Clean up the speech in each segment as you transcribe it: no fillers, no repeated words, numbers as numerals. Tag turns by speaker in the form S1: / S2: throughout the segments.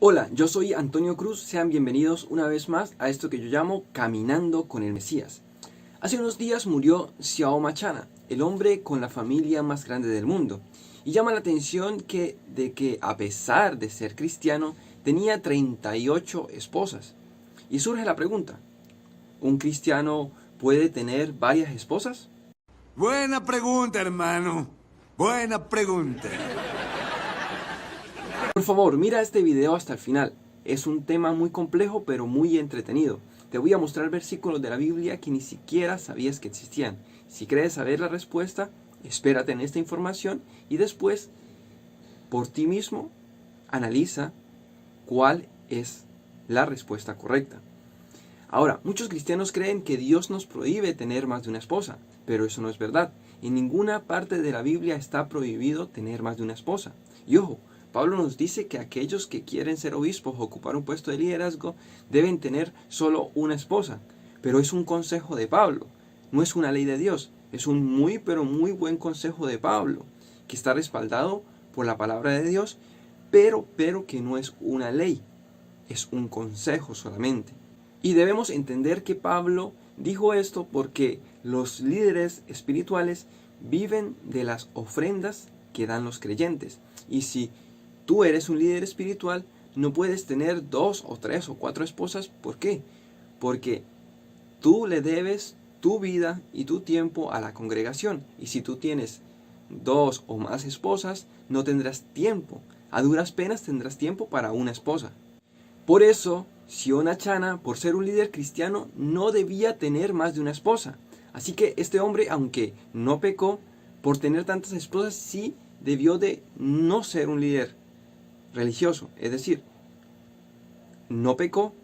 S1: Hola, yo soy Antonio Cruz, sean bienvenidos una vez más a esto que yo llamo Caminando con el Mesías. Hace unos días murió Xiao Machana, el hombre con la familia más grande del mundo, y llama la atención que a pesar de ser cristiano, tenía 38 esposas. Y surge la pregunta, ¿un cristiano puede tener varias esposas?
S2: Buena pregunta, hermano. Buena pregunta.
S1: Por favor, mira este video hasta el final. Es un tema muy complejo pero muy entretenido. Te voy a mostrar versículos de la Biblia que ni siquiera sabías que existían. Si crees saber la respuesta, espérate en esta información y después, por ti mismo, analiza cuál es la respuesta correcta. Ahora, muchos cristianos creen que Dios nos prohíbe tener más de una esposa, pero eso no es verdad. En ninguna parte de la Biblia está prohibido tener más de una esposa. Y ojo, Pablo nos dice que aquellos que quieren ser obispos o ocupar un puesto de liderazgo deben tener solo una esposa. Pero es un consejo de Pablo, no es una ley de Dios. Es un muy pero muy buen consejo de Pablo, que está respaldado por la palabra de Dios, pero que no es una ley, es un consejo solamente. Y debemos entender que Pablo dijo esto porque los líderes espirituales viven de las ofrendas que dan los creyentes. Y si tú eres un líder espiritual, no puedes tener 2 o 3 o 4 esposas. ¿Por qué? Porque tú le debes tu vida y tu tiempo a la congregación. Y si tú tienes 2 o más esposas, no tendrás tiempo. A duras penas tendrás tiempo para una esposa. Por eso, Xiao Machana, por ser un líder cristiano, no debía tener más de una esposa. Así que este hombre, aunque no pecó por tener tantas esposas, sí debió de no ser un líder religioso. Es decir, no pecó,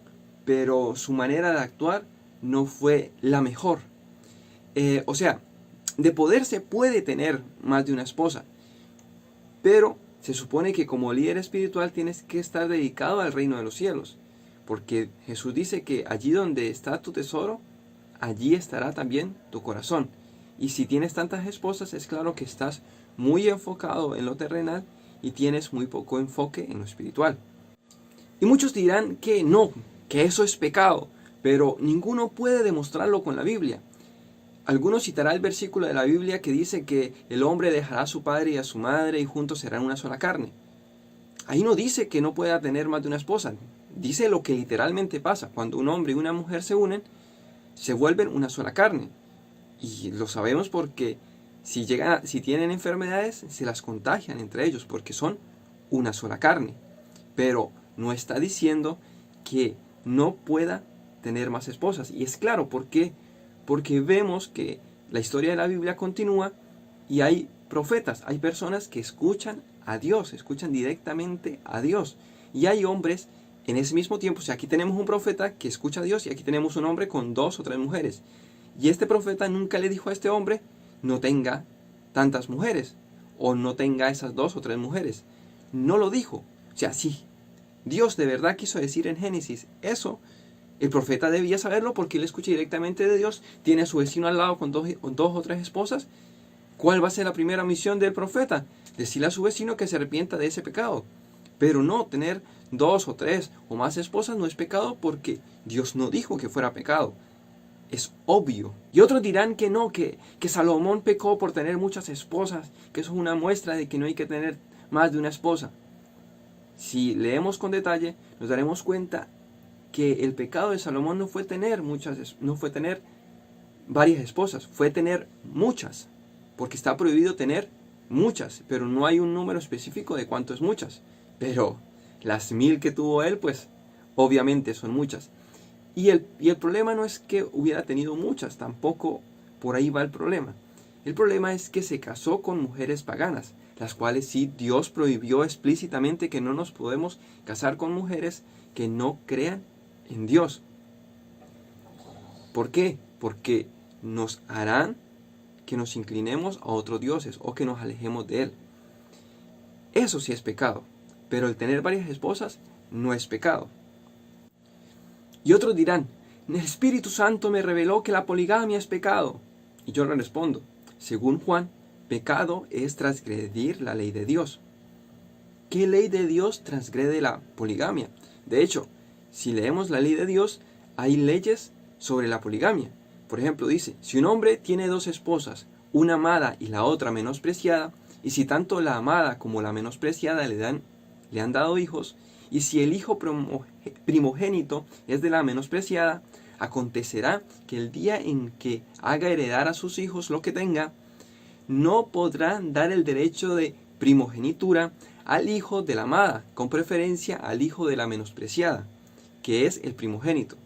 S1: pero su manera de actuar no fue la mejor. O sea, de poder se puede tener más de una esposa, pero se supone que como líder espiritual tienes que estar dedicado al reino de los cielos. Porque Jesús dice que allí donde está tu tesoro, allí estará también tu corazón. Y si tienes tantas esposas, es claro que estás muy enfocado en lo terrenal y tienes muy poco enfoque en lo espiritual. Y muchos dirán que no, que eso es pecado, pero ninguno puede demostrarlo con la Biblia. Algunos citará el versículo de la Biblia que dice que el hombre dejará a su padre y a su madre y juntos serán una sola carne. Ahí no dice que no pueda tener más de una esposa. Dice lo que literalmente pasa. Cuando un hombre y una mujer se unen, se vuelven una sola carne. Y lo sabemos porque si tienen enfermedades, se las contagian entre ellos porque son una sola carne. Pero no está diciendo que no pueda tener más esposas. Y es claro, ¿por qué? Porque vemos que la historia de la Biblia continúa y hay profetas, hay personas que escuchan a Dios, escuchan directamente a Dios. Y hay hombres en ese mismo tiempo, o sea, aquí tenemos un profeta que escucha a Dios y aquí tenemos un hombre con 2 o 3 mujeres. Y este profeta nunca le dijo a este hombre, no tenga tantas mujeres o no tenga esas 2 o 3 mujeres. No lo dijo. O sea, sí, Dios de verdad quiso decir en Génesis eso. El profeta debía saberlo porque él escucha directamente de Dios, tiene a su vecino al lado con dos o 3 esposas. ¿Cuál va a ser la primera misión del profeta? Decirle a su vecino que se arrepienta de ese pecado. Pero no, tener 2 o 3 o más esposas no es pecado porque Dios no dijo que fuera pecado. Es obvio. Y otros dirán que no, que Salomón pecó por tener muchas esposas, que eso es una muestra de que no hay que tener más de una esposa. Si leemos con detalle, nos daremos cuenta que el pecado de Salomón no fue tener varias esposas, fue tener muchas, porque está prohibido tener muchas, pero no hay un número específico de cuánto es muchas. Pero las 1000 que tuvo él, pues obviamente son muchas. Y el problema no es que hubiera tenido muchas, tampoco por ahí va el problema. El problema es que se casó con mujeres paganas, las cuales sí Dios prohibió explícitamente que no nos podemos casar con mujeres que no crean en Dios. ¿Por qué? Porque nos harán que nos inclinemos a otros dioses o que nos alejemos de Él. Eso sí es pecado, pero el tener varias esposas no es pecado. Y otros dirán, el Espíritu Santo me reveló que la poligamia es pecado. Y yo le respondo, según Juan, pecado es transgredir la ley de Dios. ¿qué ley de Dios transgrede la poligamia? De hecho, si leemos la ley de Dios, hay leyes sobre la poligamia. Por ejemplo, dice, si un hombre tiene dos esposas, una amada y la otra menospreciada, y si tanto la amada como la menospreciada le han dado hijos, y si el hijo primogénito es de la menospreciada, acontecerá que el día en que haga heredar a sus hijos lo que tenga, no podrá dar el derecho de primogenitura al hijo de la amada, con preferencia al hijo de la menospreciada, que es el primogénito.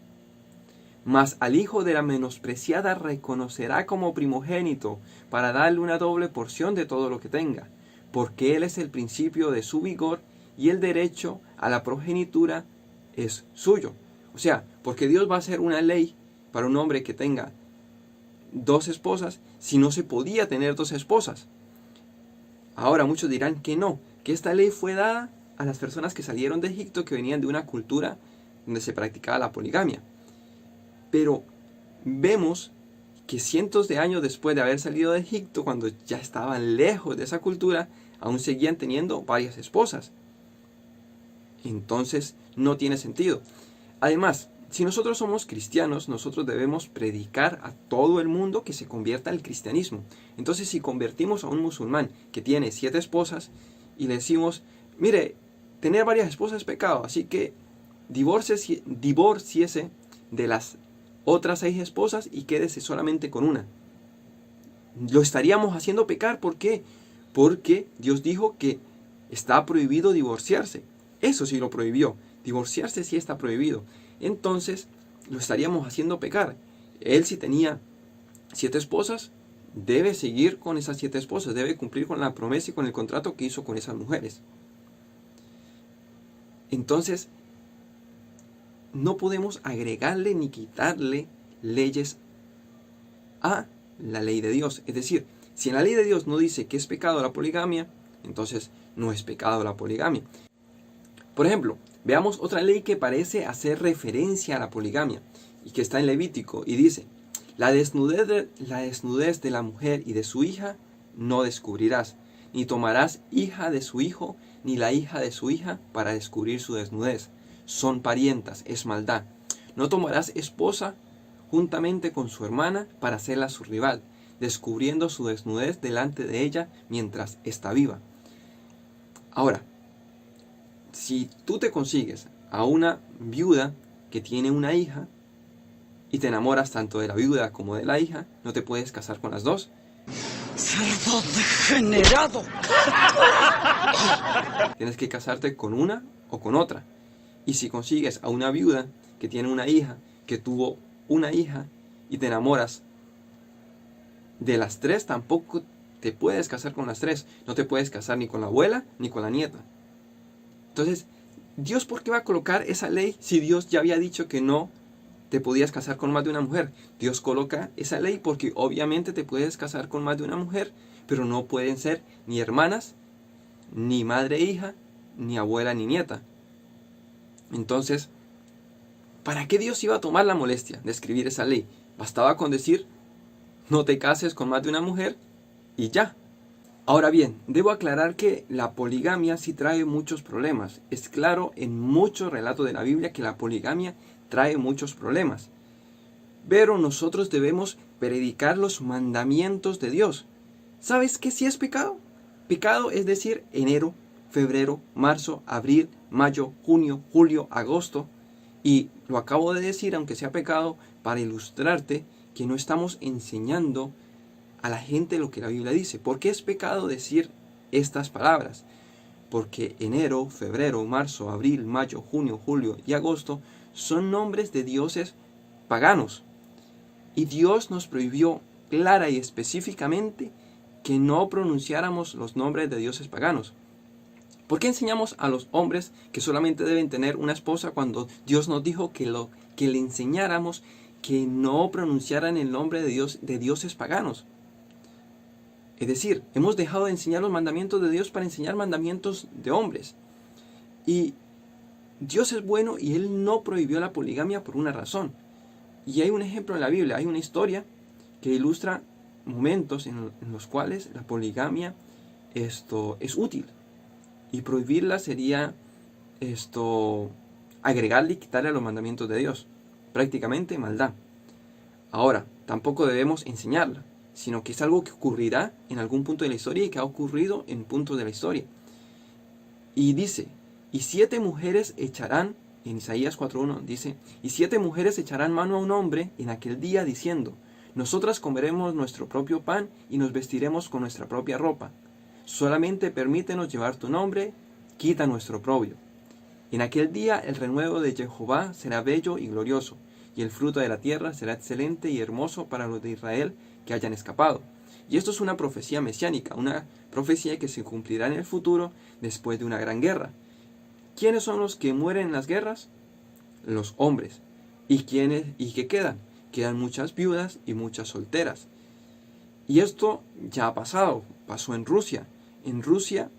S1: Mas al hijo de la menospreciada reconocerá como primogénito, para darle una doble porción de todo lo que tenga, porque él es el principio de su vigor, y el derecho a la progenitura es suyo. O sea, porque Dios va a hacer una ley para un hombre que tenga dos esposas, si no se podía tener dos esposas. Ahora muchos dirán que no, que esta ley fue dada a las personas que salieron de Egipto, que venían de una cultura donde se practicaba la poligamia. Pero vemos que cientos de años después de haber salido de Egipto, cuando ya estaban lejos de esa cultura, aún seguían teniendo varias esposas. Entonces no tiene sentido. Además, si nosotros somos cristianos, nosotros debemos predicar a todo el mundo que se convierta al cristianismo. Entonces, si convertimos a un musulmán que tiene 7 esposas y le decimos, mire, tener varias esposas es pecado, así que divórciese de las otras 6 esposas y quédese solamente con una. Lo estaríamos haciendo pecar. ¿Por qué? Porque Dios dijo que está prohibido divorciarse. Eso sí lo prohibió. Divorciarse sí está prohibido. Entonces lo estaríamos haciendo pecar. Él, si tenía 7 esposas, debe seguir con esas 7 esposas. Debe cumplir con la promesa y con el contrato que hizo con esas mujeres. Entonces no podemos agregarle ni quitarle leyes a la ley de Dios. Es decir, si en la ley de Dios no dice que es pecado la poligamia, entonces no es pecado la poligamia. Por ejemplo, veamos otra ley que parece hacer referencia a la poligamia y que está en Levítico, y dice, la desnudez de la mujer y de su hija no descubrirás, ni tomarás hija de su hijo ni la hija de su hija para descubrir su desnudez. Son parientas, es maldad. No tomarás esposa juntamente con su hermana para hacerla su rival, descubriendo su desnudez delante de ella mientras está viva. Ahora, si tú te consigues a una viuda que tiene una hija y te enamoras tanto de la viuda como de la hija, no te puedes casar con las dos.
S3: ¡Cerdo degenerado!
S1: Tienes que casarte con una o con otra. Y si consigues a una viuda que tiene una hija, que tuvo una hija, y te enamoras de las 3, tampoco te puedes casar con las 3. No te puedes casar ni con la abuela ni con la nieta. Entonces, ¿Dios por qué va a colocar esa ley si Dios ya había dicho que no te podías casar con más de una mujer? Dios coloca esa ley porque obviamente te puedes casar con más de una mujer, pero no pueden ser ni hermanas, ni madre e hija, ni abuela ni nieta. Entonces, ¿para qué Dios iba a tomar la molestia de escribir esa ley? Bastaba con decir, no te cases con más de una mujer y ya. Ahora bien, debo aclarar que la poligamia sí trae muchos problemas. Es claro en muchos relatos de la Biblia que la poligamia trae muchos problemas. Pero nosotros debemos predicar los mandamientos de Dios. ¿Sabes qué sí es pecado? Pecado es decir enero, febrero, marzo, abril, mayo, junio, julio, agosto. Y lo acabo de decir, aunque sea pecado, para ilustrarte que no estamos enseñando a la gente lo que la Biblia dice. ¿Por qué es pecado decir estas palabras? Porque enero, febrero, marzo, abril, mayo, junio, julio y agosto son nombres de dioses paganos. Y Dios nos prohibió clara y específicamente que no pronunciáramos los nombres de dioses paganos. ¿Por qué enseñamos a los hombres que solamente deben tener una esposa cuando Dios nos dijo que le enseñáramos que no pronunciaran el nombre de dioses paganos? Es decir, hemos dejado de enseñar los mandamientos de Dios para enseñar mandamientos de hombres. Y Dios es bueno y Él no prohibió la poligamia por una razón. Y hay un ejemplo en la Biblia, hay una historia que ilustra momentos en los cuales la poligamia es útil. Y prohibirla sería agregarle y quitarle a los mandamientos de Dios. Prácticamente maldad. Ahora, tampoco debemos enseñarla, sino que es algo que ocurrirá en algún punto de la historia y que ha ocurrido en puntos de la historia. Y dice, y 7 mujeres echarán, en Isaías 4:1 dice, y 7 mujeres echarán mano a un hombre en aquel día diciendo, nosotras comeremos nuestro propio pan y nos vestiremos con nuestra propia ropa. Solamente permítenos llevar tu nombre, quita nuestro oprobio. En aquel día el renuevo de Jehová será bello y glorioso, y el fruto de la tierra será excelente y hermoso para los de Israel que hayan escapado. Y esto es una profecía mesiánica, una profecía que se cumplirá en el futuro después de una gran guerra. ¿Quiénes son los que mueren en las guerras? Los hombres. ¿Y qué quedan? Quedan muchas viudas y muchas solteras. Y esto ya ha pasado, pasó en Rusia. En Rusia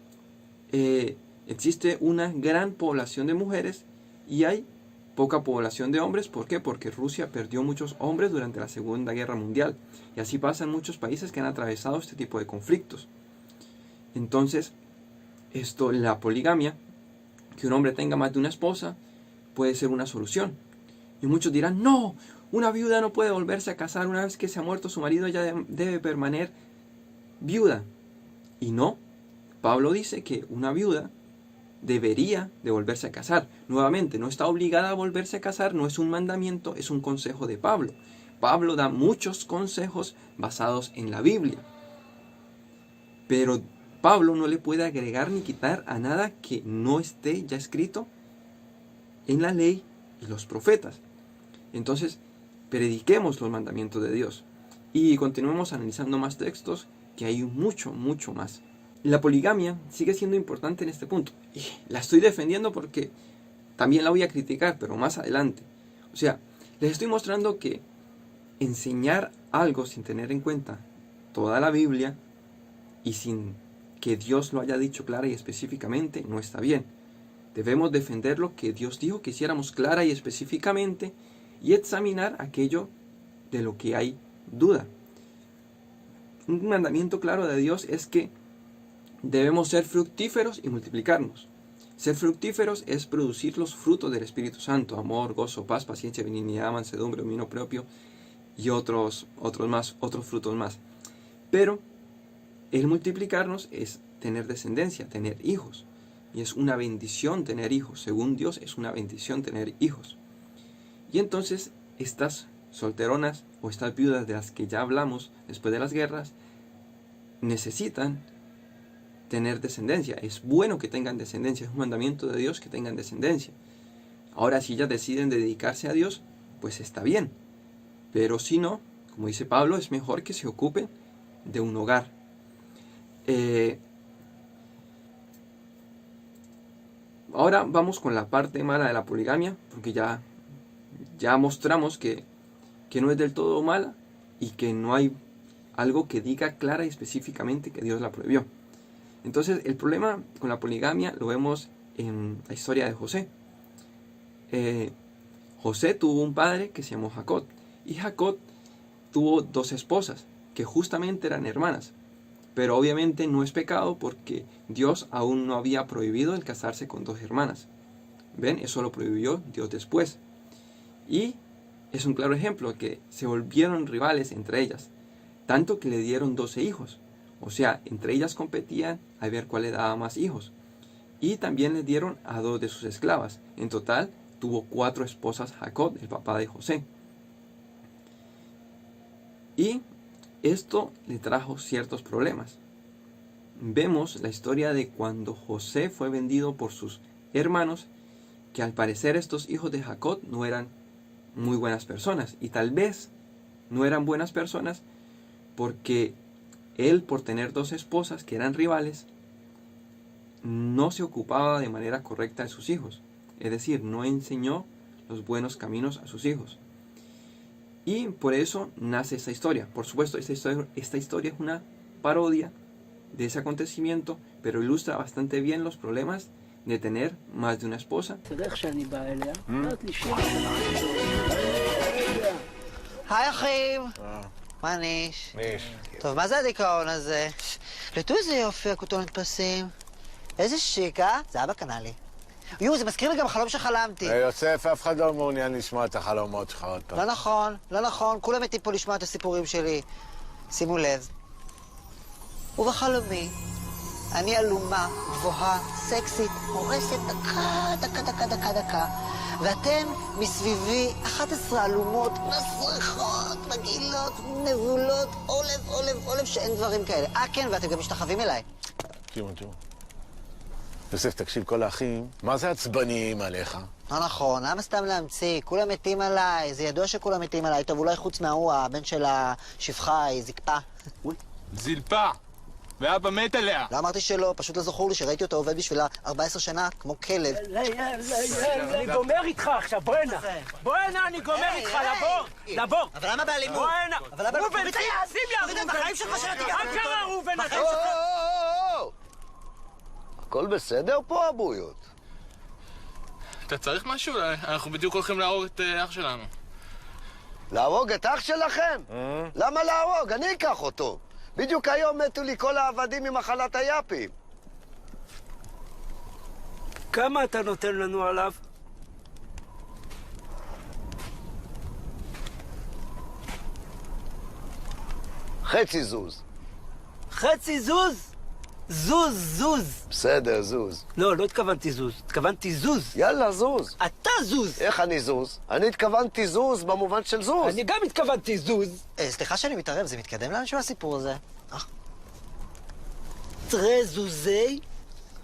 S1: existe una gran población de mujeres y hay poca población de hombres. ¿Por qué? Porque Rusia perdió muchos hombres durante la Segunda Guerra Mundial. Y así pasa en muchos países que han atravesado este tipo de conflictos. Entonces, la poligamia, que un hombre tenga más de una esposa, puede ser una solución. Y muchos dirán, no, una viuda no puede volverse a casar. Una vez que se ha muerto su marido, ella debe permanecer viuda. Y no, Pablo dice que una viuda debería de volverse a casar. Nuevamente, no está obligada a volverse a casar, no es un mandamiento, es un consejo de Pablo. Pablo da muchos consejos basados en la Biblia. Pero Pablo no le puede agregar ni quitar a nada que no esté ya escrito en la ley y los profetas. Entonces, prediquemos los mandamientos de Dios y continuemos analizando más textos, que hay mucho, mucho más. La poligamia sigue siendo importante en este punto. Y la estoy defendiendo porque también la voy a criticar, pero más adelante. O sea, les estoy mostrando que enseñar algo sin tener en cuenta toda la Biblia y sin que Dios lo haya dicho clara y específicamente no está bien. Debemos defender lo que Dios dijo que hiciéramos clara y específicamente y examinar aquello de lo que hay duda. Un mandamiento claro de Dios es que debemos ser fructíferos y multiplicarnos. Ser fructíferos es producir los frutos del Espíritu Santo: amor, gozo, paz, paciencia, benignidad, mansedumbre, dominio propio y otros frutos más. Pero el multiplicarnos es tener descendencia, tener hijos. Y es una bendición tener hijos. Según Dios es una bendición tener hijos. Y entonces estas solteronas o estas viudas de las que ya hablamos después de las guerras necesitan tener descendencia. Es bueno que tengan descendencia, es un mandamiento de Dios que tengan descendencia. Ahora, si ellas deciden dedicarse a Dios, pues está bien. Pero si no, como dice Pablo, es mejor que se ocupen de un hogar. Ahora vamos con la parte mala de la poligamia, porque ya mostramos que no es del todo mala y que no hay algo que diga clara y específicamente que Dios la prohibió. Entonces, el problema con la poligamia lo vemos en la historia de José. José tuvo un padre que se llamó Jacob, y Jacob tuvo 2 esposas que justamente eran hermanas. Pero obviamente no es pecado porque Dios aún no había prohibido el casarse con 2 hermanas. ¿Ven? Eso lo prohibió Dios después. Y es un claro ejemplo que se volvieron rivales entre ellas, tanto que le dieron 12 hijos. O sea, entre ellas competían a ver cuál le daba más hijos. Y también le dieron a 2 de sus esclavas. En total tuvo 4 esposas Jacob, el papá de José. Y esto le trajo ciertos problemas. Vemos la historia de cuando José fue vendido por sus hermanos, que al parecer estos hijos de Jacob no eran muy buenas personas. Y tal vez no eran buenas personas porque él, por tener 2 esposas que eran rivales, no se ocupaba de manera correcta de sus hijos. Es decir, no enseñó los buenos caminos a sus hijos. Y por eso nace esta historia. Por supuesto, esta historia es una parodia de ese acontecimiento, pero ilustra bastante bien los problemas de tener más de una esposa.
S4: היי אחים, מה ניש? טוב, מה זה הדיכאון הזה? לטו איזה יופי, הכותון נתפסים. איזה שיק, אה? זה אבא קנה לי. יו, זה מזכיר לי גם חלום שחלמתי.
S5: יוסף, אף אחד לא מעוניין לשמוע את החלומות שלך עוד פעם.
S4: לא נכון, לא נכון. כולם מתים פה לשמוע את הסיפורים שלי. שימו לב. ובחלומי, אני אלומה, גבוהה, סקסית, הורסת דקה. ואתם מסביבי 11 אלומות, מסריחות, מגעילות, נבולות, עולב, שאין דברים כאלה. כן, ואתם גם משתחווים אליי.
S5: תראו. יוסף, תקשיב, כל האחים, מה זה עצבניים עליך?
S4: לא נכון, למה סתם להמציא? כולם מתים עליי, זה ידוע שכולם מתים עליי. טוב, אולי חוץ מההוא, הבן של השפחה, היא זקפה.
S6: זילפה, ואבא מת עליה.
S4: לא אמרתי שלא, פשוט לא זכור לי שראיתי אותו עובד בשבילה 14 שנה כמו כלב.
S7: אני גומר איתך עכשיו, בוא הנה. בוא הנה, אני גומר איתך, לבור.
S4: אבל למה באלימות?
S7: בוא הנה.
S4: אבל למה...
S7: ראובן, שים לי ראובן.
S4: בחיים שלך שלא תיגע.
S7: מה קרה, ראובן?
S8: הכל בסדר פה, אבויות?
S6: אתה צריך משהו? אנחנו בדיוק הולכים להרוג את אח שלנו.
S8: להרוג את אח שלכם? למה להרוג? אני אקח אותו. בדיוק היום מתו לי כל העבדים ממחלת היאפים.
S7: כמה אתה נותן לנו עליו?
S8: חצי זוז.
S7: חצי זוז? זוז.
S8: בסדר, זוז.
S7: לא התכוונתי זוז. התכוונתי זוז.
S8: יאללה, זוז.
S7: אתה זוז.
S8: איך אני זוז? אני התכוונתי זוז במובן של זוז.
S7: אני גם התכוונתי זוז.
S4: סליחה שאני מתערב, זה מתקדם לאנשהו הסיפור הזה?
S7: תראה זוזי,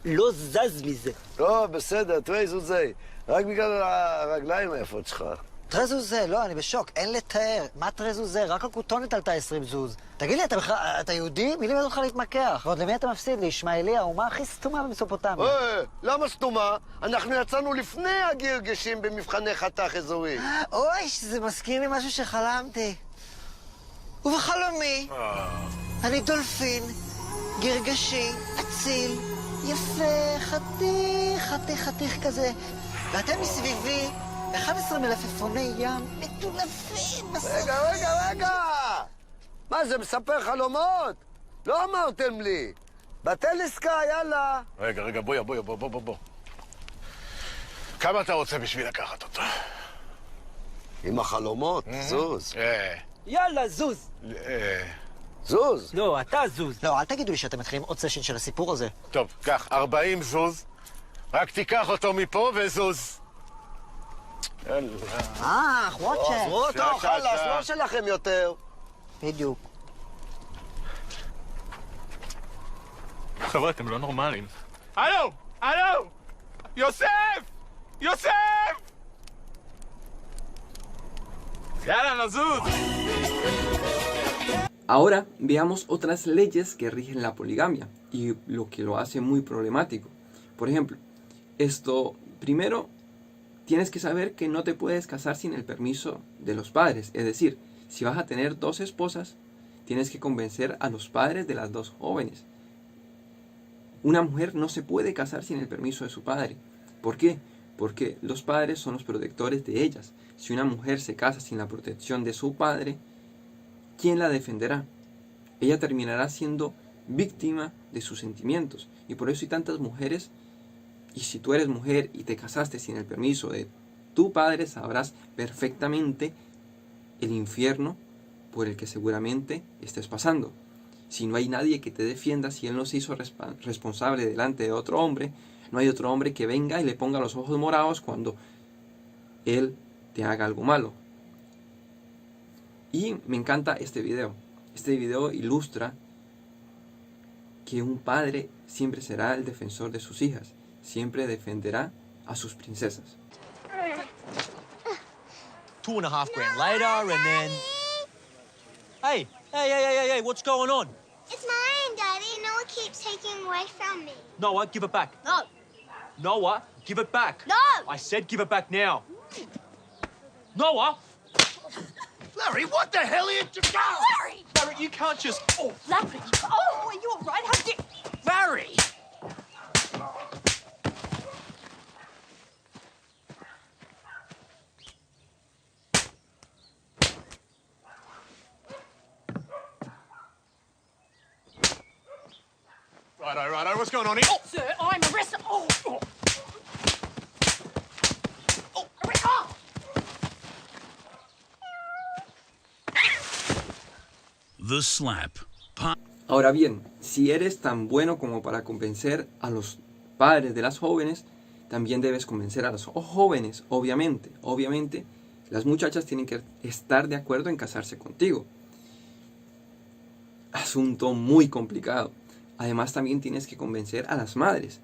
S7: לא זז מזה.
S8: לא, בסדר, תראי זוזי. רק בגלל הרגליים היפות שלך.
S4: טרזוזה, לא, אני בשוק, אין לתאר. מה טרזוזה? רק הכותונת עלתה 20 זוז. תגיד לי, אתה יהודי? מי לימד אותך להתמקח? ועוד למי אתה מפסיד? לישמעאלי, האומה הכי סתומה במסופוטמיה.
S8: למה סתומה? אנחנו יצאנו לפני הגרגשים במבחני חתך אזורי.
S4: אוי, זה מזכיר לי משהו שחלמתי. ובחלומי, אני דולפין, גרגשי, אציל, יפה, חתיך כזה. ואתם מסביבי 11 מלפפוני ים מטונפים בסוף.
S8: רגע! מה זה, מספר חלומות? לא אמרתם לי. בטל עסקה, יאללה.
S5: רגע, בוא. כמה אתה רוצה בשביל לקחת אותו?
S8: עם החלומות, זוז.
S7: יאללה, זוז.
S8: זוז.
S7: לא, אתה זוז.
S4: לא, אל תגידו לי שאתם מתחילים עוד סשן של הסיפור הזה.
S5: טוב, קח, 40 זוז. רק תיקח אותו מפה וזוז.
S4: וואטשה.
S8: עזבו אותו, חלאס, לא שלכם יותר.
S4: בדיוק.
S6: חבר'ה, אתם לא נורמלים. הלו! יוסף! יאללה, נזוז!
S1: Ahora veamos otras leyes que rigen la poligamia y lo que lo hace muy problemático. Por ejemplo, primero tienes que saber que no te puedes casar sin el permiso de los padres. Es decir, si vas a tener 2 esposas, tienes que convencer a los padres de las 2 jóvenes. Una mujer no se puede casar sin el permiso de su padre. ¿Por qué? Porque los padres son los protectores de ellas. Si una mujer se casa sin la protección de su padre, ¿quién la defenderá? Ella terminará siendo víctima de sus sentimientos. Y por eso hay tantas mujeres. Y si tú eres mujer y te casaste sin el permiso de tu padre, sabrás perfectamente el infierno por el que seguramente estés pasando. Si no hay nadie que te defienda, si él no se hizo responsable delante de otro hombre, no hay otro hombre que venga y le ponga los ojos morados cuando él te haga algo malo. Y me encanta este video. Este video ilustra que un padre siempre será el defensor de sus hijas. Siempre defenderá a sus princesas.
S9: $2.5 grand later, and then... Hey, what's going on?
S10: It's mine, Daddy. Noah keeps taking away from me.
S9: Noah, give it back.
S10: No.
S9: Noah, give it back.
S10: No.
S9: I said give it back now. Noah!
S8: Larry, what the hell are you doing?
S10: Larry!
S9: Barry, you can't just... Oh,
S10: Larry! Oh, are you all right? How did...
S9: Barry!
S6: Righto, what's going on here?
S10: Sir, I'm
S11: The Slap.
S1: Ahora bien, si eres tan bueno como para convencer a los padres de las jóvenes, también debes convencer a los jóvenes, obviamente. Obviamente, las muchachas tienen que estar de acuerdo en casarse contigo. Asunto muy complicado. Además, también tienes que convencer a las madres,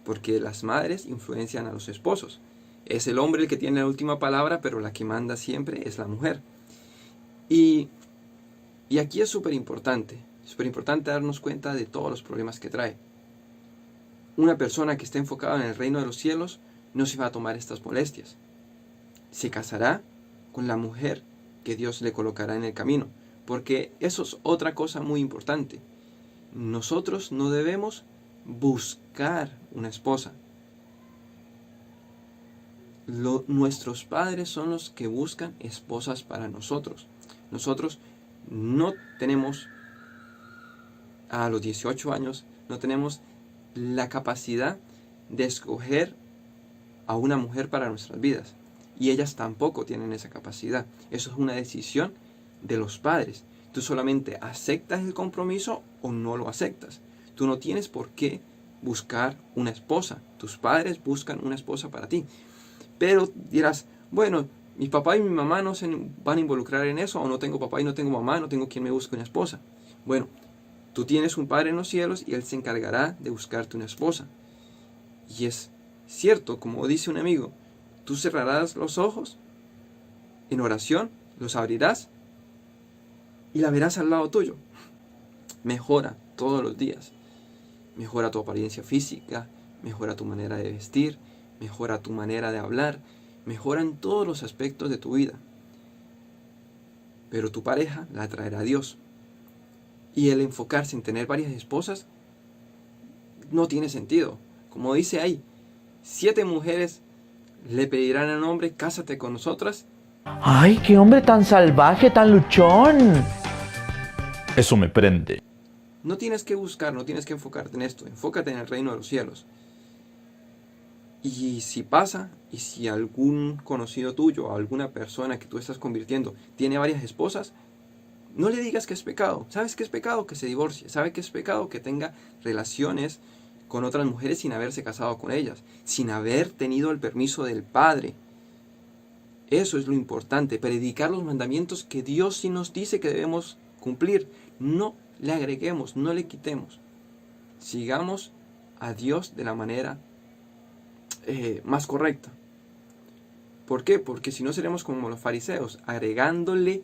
S1: porque las madres influencian a los esposos. Es el hombre el que tiene la última palabra, pero la que manda siempre es la mujer. Y aquí es súper importante darnos cuenta de todos los problemas que trae. Una persona que esté enfocada en el reino de los cielos no se va a tomar estas molestias. Se casará con la mujer que Dios le colocará en el camino, porque eso es otra cosa muy importante. Nosotros no debemos buscar una esposa. Nuestros padres son los que buscan esposas para nosotros. Nosotros no tenemos, a los 18 años, no tenemos la capacidad de escoger a una mujer para nuestras vidas. Y ellas tampoco tienen esa capacidad. Eso es una decisión de los padres. Tú solamente aceptas el compromiso o no lo aceptas. Tú no tienes por qué buscar una esposa. Tus padres buscan una esposa para ti. Pero dirás, bueno, mi papá y mi mamá no se van a involucrar en eso, o no tengo papá y no tengo mamá, no tengo quien me busque una esposa. Bueno, tú tienes un Padre en los cielos y Él se encargará de buscarte una esposa. Y es cierto, como dice un amigo, tú cerrarás los ojos en oración, los abrirás y la verás al lado tuyo. Mejora todos los días. Mejora tu apariencia física, mejora tu manera de vestir, mejora tu manera de hablar, mejoran todos los aspectos de tu vida. Pero tu pareja la traerá a Dios. Y el enfocarse en tener varias esposas no tiene sentido. Como dice ahí, 7 mujeres le pedirán al hombre, cásate con nosotras.
S7: ¡Ay, qué hombre tan salvaje, tan luchón!
S9: Eso me prende.
S1: No tienes que buscar, no tienes que enfocarte en esto. Enfócate en el reino de los cielos. Y si pasa, y si algún conocido tuyo o alguna persona que tú estás convirtiendo tiene varias esposas, no le digas que es pecado. ¿Sabes qué es pecado? Que se divorcie. ¿Sabes qué es pecado? Que tenga relaciones con otras mujeres sin haberse casado con ellas, sin haber tenido el permiso del Padre. Eso es lo importante, predicar los mandamientos que Dios sí nos dice que debemos cumplir. No le agreguemos, no le quitemos. Sigamos a Dios de la manera más correcta. ¿Por qué? Porque si no seremos como los fariseos, agregándole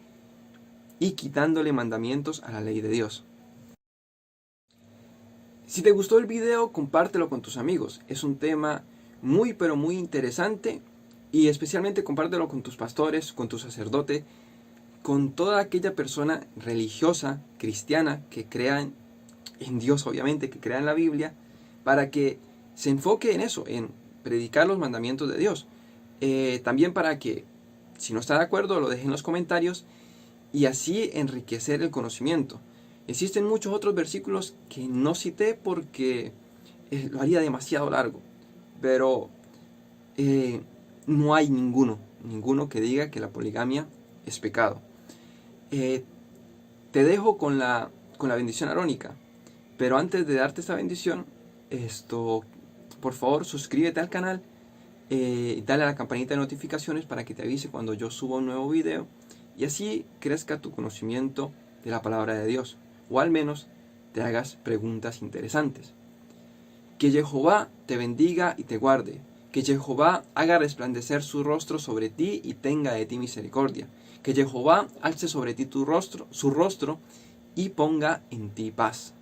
S1: y quitándole mandamientos a la ley de Dios. Si te gustó el video, compártelo con tus amigos. Es un tema muy pero muy interesante, y especialmente compártelo con tus pastores, con tu sacerdote, con toda aquella persona religiosa, cristiana, que crea en Dios, obviamente, que crea en la Biblia, para que se enfoque en eso, en predicar los mandamientos de Dios. También para que, si no está de acuerdo, lo deje en los comentarios, y así enriquecer el conocimiento. Existen muchos otros versículos que no cité porque lo haría demasiado largo, pero no hay ninguno que diga que la poligamia es pecado. Te dejo con la bendición arónica, pero antes de darte esta bendición, por favor suscríbete al canal, dale a la campanita de notificaciones para que te avise cuando yo suba un nuevo video, y así crezca tu conocimiento de la palabra de Dios, o al menos te hagas preguntas interesantes. Que Jehová te bendiga y te guarde. Que Jehová haga resplandecer su rostro sobre ti y tenga de ti misericordia. Que Jehová alce sobre ti su rostro y ponga en ti paz.